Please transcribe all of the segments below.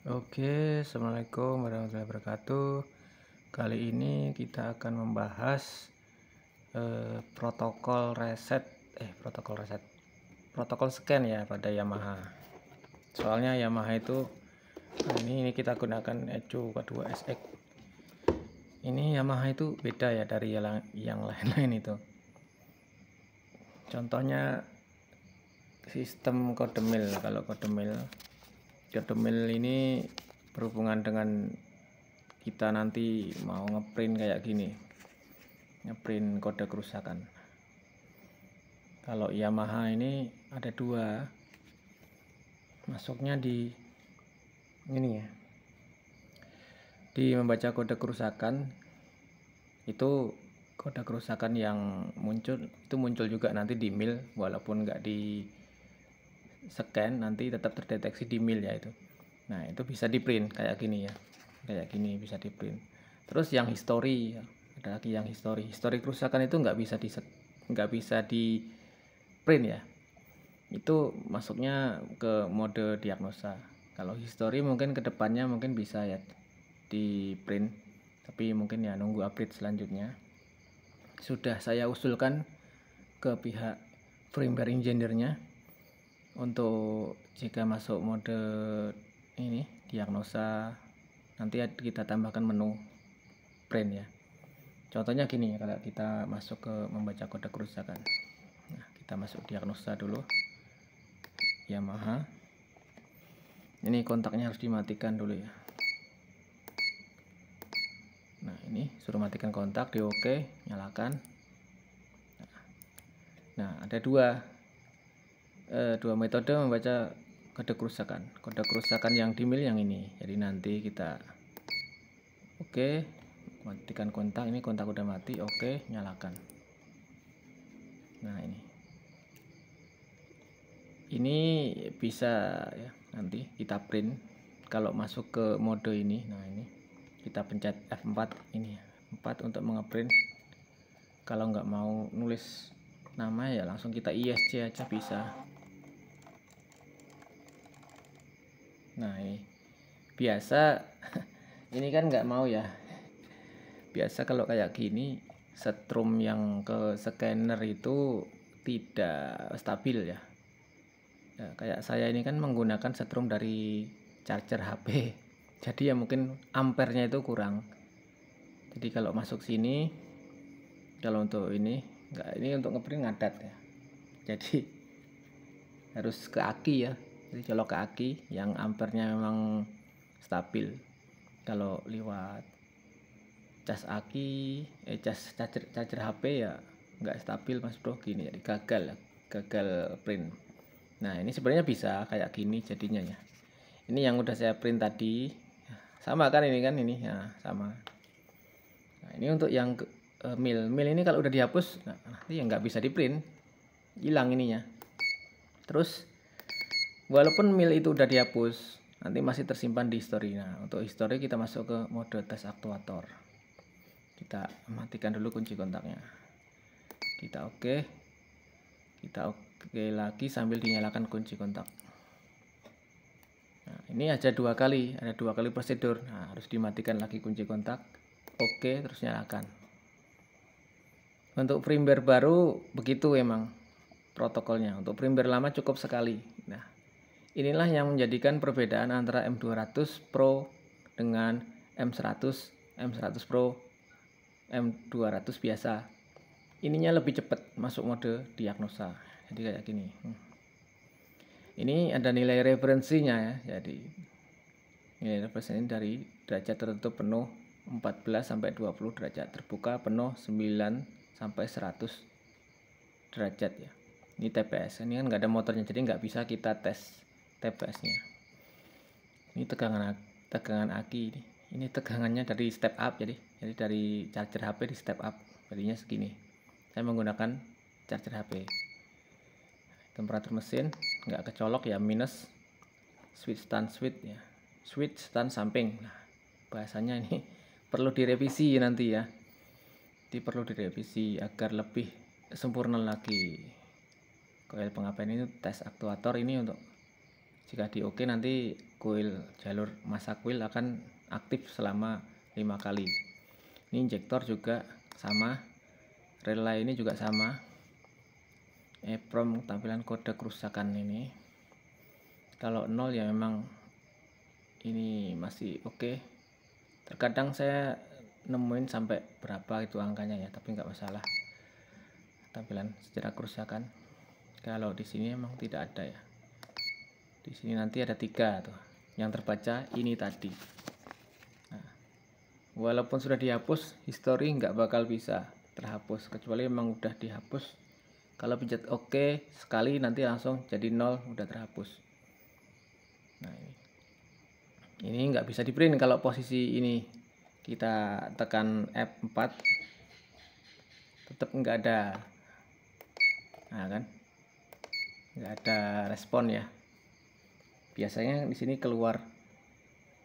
Oke, assalamualaikum warahmatullahi wabarakatuh. Kali ini kita akan membahas protokol reset, protokol scan ya pada Yamaha. Soalnya Yamaha itu ini kita gunakan Echo K2SX. Ini Yamaha itu beda ya dari yang lain-lain itu. Contohnya sistem kode mil. Kalau kode mil ini berhubungan dengan kita nanti mau ngeprint kayak gini, ngeprint kode kerusakan. Kalau Yamaha ini ada dua, masuknya di ini ya, di membaca kode kerusakan. Itu kode kerusakan yang muncul juga nanti di mil, walaupun nggak di scan nanti tetap terdeteksi di mil ya itu. Nah itu bisa di print kayak gini ya, kayak gini bisa di print. Terus yang history ya, ada lagi yang history kerusakan itu nggak bisa di print ya, itu masuknya ke mode diagnosa. Kalau history mungkin kedepannya mungkin bisa ya di print, tapi mungkin ya nunggu update selanjutnya. Sudah saya usulkan ke pihak firmware engineer-nya untuk jika masuk mode ini diagnosa nanti kita tambahkan menu print ya. Contohnya gini ya, kalau kita masuk ke membaca kode kerusakan. Nah, kita masuk diagnosa dulu. Yamaha. Ini kontaknya harus dimatikan dulu ya. Nah, ini suruh matikan kontak, di oke, nyalakan. Nah, ada dua metode membaca kode kerusakan. Kode kerusakan yang di mil yang ini. Jadi nanti kita oke, matikan kontak. Ini kontak udah mati, oke, nyalakan. Nah, ini bisa ya nanti kita print kalau masuk ke mode ini. Nah, ini kita pencet F4 ini ya, 4 untuk mengeprint. Kalau nggak mau nulis nama ya langsung kita ISC aja bisa. Nah, ini biasa ini kan nggak mau ya. Biasa kalau kayak gini setrum yang ke scanner itu tidak stabil ya. Ya, kayak saya ini kan menggunakan setrum dari charger HP. Jadi ya mungkin ampernya itu kurang. Jadi kalau masuk sini, kalau untuk ini enggak, ini untuk ngeprint ngadat ya. Jadi harus ke aki ya. Jadi colok ke aki yang ampernya memang stabil. Kalau lewat cas aki, charger HP ya nggak stabil Mas Bro, gini jadi gagal print. Nah ini sebenarnya bisa kayak gini jadinya ya. Ini yang udah saya print tadi, sama kan ini ya sama. Nah ini untuk yang mil ini kalau udah dihapus, nah, nanti ya nggak bisa di print, hilang ininya. Terus walaupun mil itu udah dihapus, nanti masih tersimpan di history. Nah untuk history kita masuk ke mode tes aktuator. Kita matikan dulu kunci kontaknya. Kita oke lagi sambil dinyalakan kunci kontak. Nah, ini ada dua kali prosedur. Nah, harus dimatikan lagi kunci kontak, oke, terus nyalakan. Untuk firmware baru begitu emang protokolnya. Untuk firmware lama cukup sekali. Nah, inilah yang menjadikan perbedaan antara M200 Pro dengan M100 Pro, M200 biasa. Ininya lebih cepat masuk mode diagnosa. Jadi kayak gini. Ini ada nilai referensinya ya. Jadi nilai referensi ini dari derajat tertutup penuh 14 sampai 20 derajat, terbuka penuh 9 sampai 100 derajat ya. Ini TPS. Ini kan nggak ada motornya, jadi nggak bisa kita tes TPS-nya. Ini tegangan aki ini. Ini tegangannya dari step up, jadi dari charger HP di step up, jadinya segini. Saya menggunakan charger HP. Temperatur mesin nggak kecolok ya, minus. Switch stand samping. Nah, bahasanya ini perlu direvisi nanti ya. Jadi perlu direvisi agar lebih sempurna lagi. Koil pengapian ini tes aktuator ini untuk Jika di oke nanti jalur massa coil akan aktif selama 5 kali. Ini injektor juga sama, relay ini juga sama. EEPROM tampilan kode kerusakan ini. Kalau 0 ya memang ini masih oke. Terkadang saya nemuin sampai berapa itu angkanya ya, tapi nggak masalah. Tampilan secara kerusakan. Kalau di sini memang tidak ada ya. Di sini nanti ada 3 tuh. Yang terbaca ini tadi. Nah, walaupun sudah dihapus, history nggak bakal bisa terhapus kecuali memang udah dihapus. Kalau pencet oke sekali nanti langsung jadi 0, udah terhapus. Nah, ini nggak bisa di print kalau posisi ini kita tekan F4 tetap nggak ada. Nah kan, nggak ada respon ya. Biasanya di sini keluar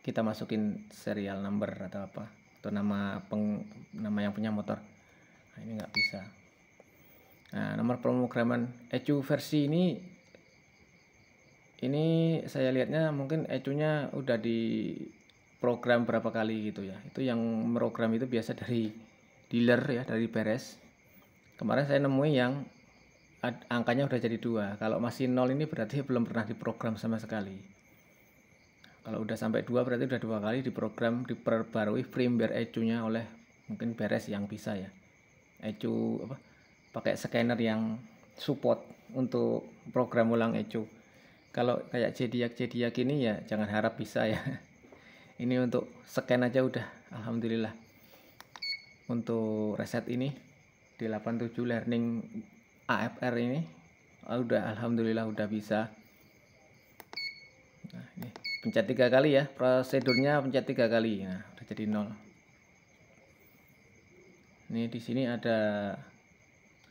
kita masukin serial number atau apa, atau nama yang punya motor. Nah, ini nggak bisa. Nah, nomor pemrograman ECU versi ini saya lihatnya mungkin ECU-nya udah di program berapa kali gitu ya. Itu yang program itu biasa dari dealer ya, dari beres. Kemarin saya nemuin yang angkanya udah jadi 2. Kalau masih 0 ini berarti belum pernah diprogram sama sekali. Kalau udah sampai 2 berarti udah 2 kali diprogram, diperbarui firmware ECU-nya oleh mungkin beres yang bisa ya. ECU apa? Pakai scanner yang support untuk program ulang ECU. Kalau kayak Zediac ini ya jangan harap bisa ya. Ini untuk scan aja udah alhamdulillah. Untuk reset ini di 87 learning AFR ini udah alhamdulillah udah bisa. Nah, ini pencet 3 kali ya, prosedurnya pencet 3 kali. Nah, udah jadi 0. Ini di sini ada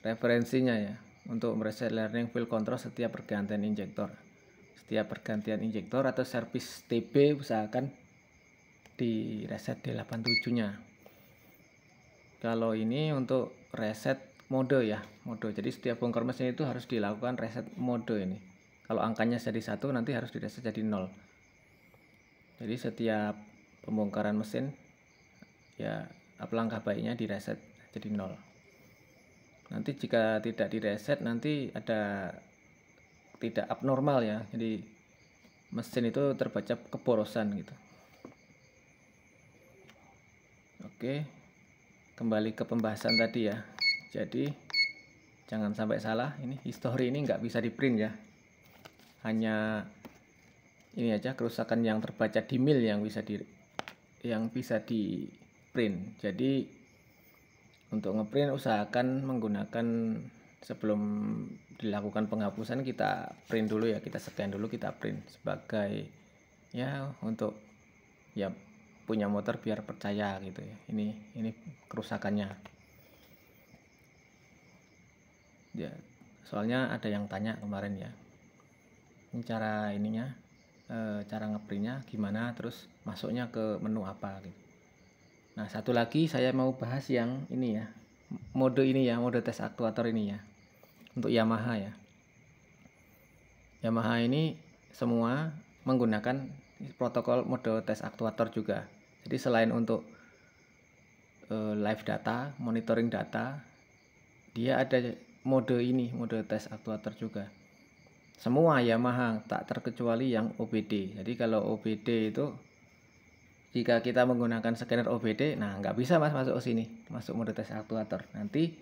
referensinya ya untuk mereset learning field control setiap pergantian injektor. Setiap pergantian injektor atau servis TB usahakan di reset di 87-nya. Kalau ini untuk reset mode ya, mode. Jadi setiap bongkar mesin itu harus dilakukan reset mode ini. Kalau angkanya jadi 1 nanti harus direset jadi 0. Jadi setiap pembongkaran mesin ya langkah baiknya direset jadi 0. Nanti jika tidak direset nanti ada tidak abnormal ya. Jadi mesin itu terbaca keborosan gitu. Oke. Kembali ke pembahasan tadi ya. Jadi jangan sampai salah, ini history ini nggak bisa di print ya. Hanya ini aja kerusakan yang terbaca di mil yang bisa di print. Jadi untuk ngeprint usahakan menggunakan sebelum dilakukan penghapusan kita print dulu ya, kita scan dulu, kita print sebagai ya untuk ya punya motor biar percaya gitu ya. Ini kerusakannya. Ya, soalnya ada yang tanya kemarin ya. Ini cara ininya cara ngeprintnya gimana, terus masuknya ke menu apa gitu. Nah, satu lagi saya mau bahas yang ini ya. Mode ini ya, mode tes aktuator ini ya. Untuk Yamaha ya. Yamaha ini semua menggunakan protokol mode tes aktuator juga. Jadi selain untuk live data, monitoring data, dia ada mode ini, mode tes aktuator juga. Semua Yamaha tak terkecuali yang OBD. Jadi kalau OBD itu jika kita menggunakan scanner OBD, nah nggak bisa mas masuk ke sini, masuk mode tes aktuator. Nanti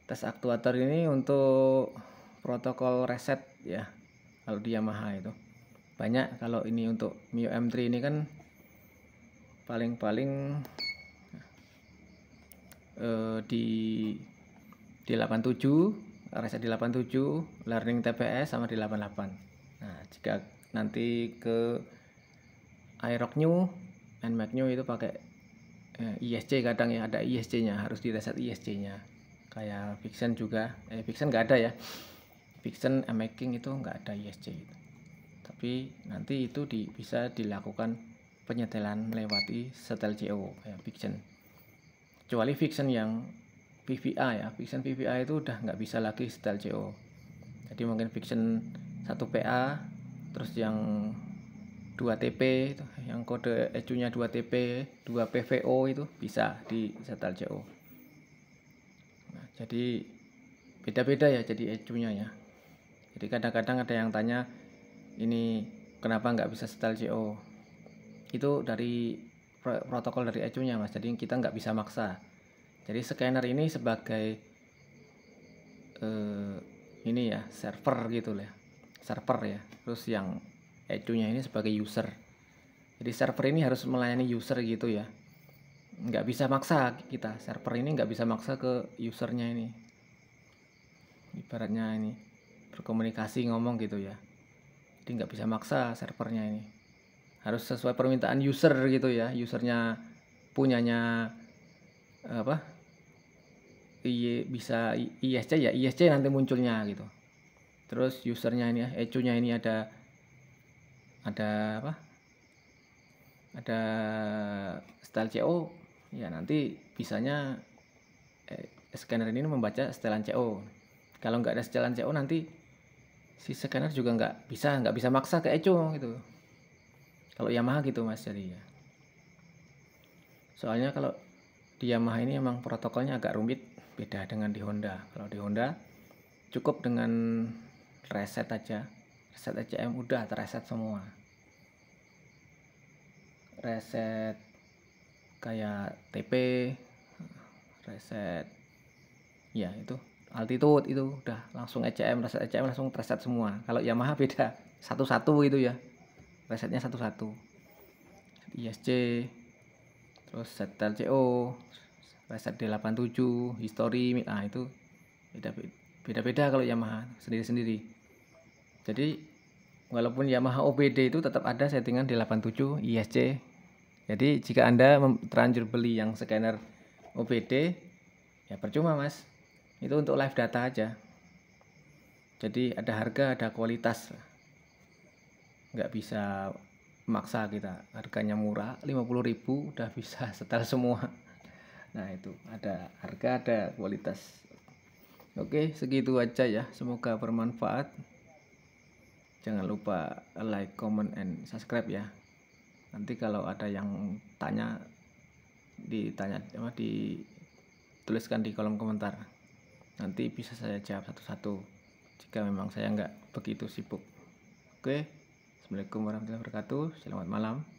tes aktuator ini untuk protokol reset ya. Kalau di Yamaha itu banyak. Kalau ini untuk Mio M3 ini kan paling-paling di 87, reset di 87, learning TPS sama di 88. Nah, jika nanti ke iRock New, NMAX New itu pakai ISC kadang ya, ada ISC-nya, harus direset ISC-nya. Kayak Vixen juga, Vixen nggak ada ya. Vixen Making itu nggak ada ISC itu. Tapi nanti itu bisa dilakukan penyetelan melewati setel CO kayak Vixen. Kecuali Vixen yang PVA ya, Vixen PVA itu udah nggak bisa lagi setel CO. Jadi mungkin Vixen 1PA terus yang 2TP itu, yang kode ECU-nya 2TP, 2PVO itu bisa di setel CO. Nah, jadi beda-beda ya jadi ECU-nya ya. Jadi kadang-kadang ada yang tanya, ini kenapa nggak bisa setel CO? Itu dari protokol dari ECU-nya mas, jadi kita nggak bisa maksa. Jadi scanner ini sebagai ini ya, server gitu ya, server ya. Terus yang ECU-nya ini sebagai user. Jadi server ini harus melayani user gitu ya. Nggak bisa maksa kita, server ini nggak bisa maksa ke usernya ini. Ibaratnya ini berkomunikasi ngomong gitu ya. Jadi nggak bisa maksa servernya ini. Harus sesuai permintaan user gitu ya. Usernya punyanya apa? Bisa ISC ya, ISC nanti munculnya gitu. Terus usernya ini ya, ECU-nya ini ada apa? Ada style CO ya, nanti bisanya scanner ini membaca setelan CO. Kalau nggak ada setelan CO nanti si scanner juga nggak bisa maksa ke ECU gitu. Kalau Yamaha gitu mas, jadi ya. Soalnya kalau di Yamaha ini emang protokolnya agak rumit, beda dengan di Honda. Kalau di Honda cukup dengan reset aja, reset ECM udah terreset semua. Reset kayak TP, reset ya itu altitude, itu udah langsung ECM, reset ECM langsung reset semua. Kalau Yamaha beda, satu-satu itu ya, resetnya satu-satu. ISC, terus setel CO, reset D87, history, itu beda-beda kalau Yamaha sendiri-sendiri. Jadi walaupun Yamaha OBD itu tetap ada settingan D87 ISC. Jadi jika Anda terlanjur beli yang scanner OBD ya percuma mas, itu untuk live data aja. Jadi ada harga, ada kualitas, nggak bisa maksa kita. Harganya murah, 50.000 udah bisa setel semua. Nah itu ada harga, ada kualitas. Oke, segitu aja ya, semoga bermanfaat. Jangan lupa like, comment, and subscribe ya. Nanti kalau ada yang tanya, dituliskan di kolom komentar. Nanti bisa saya jawab satu-satu jika memang saya nggak begitu sibuk. Oke, assalamualaikum warahmatullahi wabarakatuh. Selamat malam.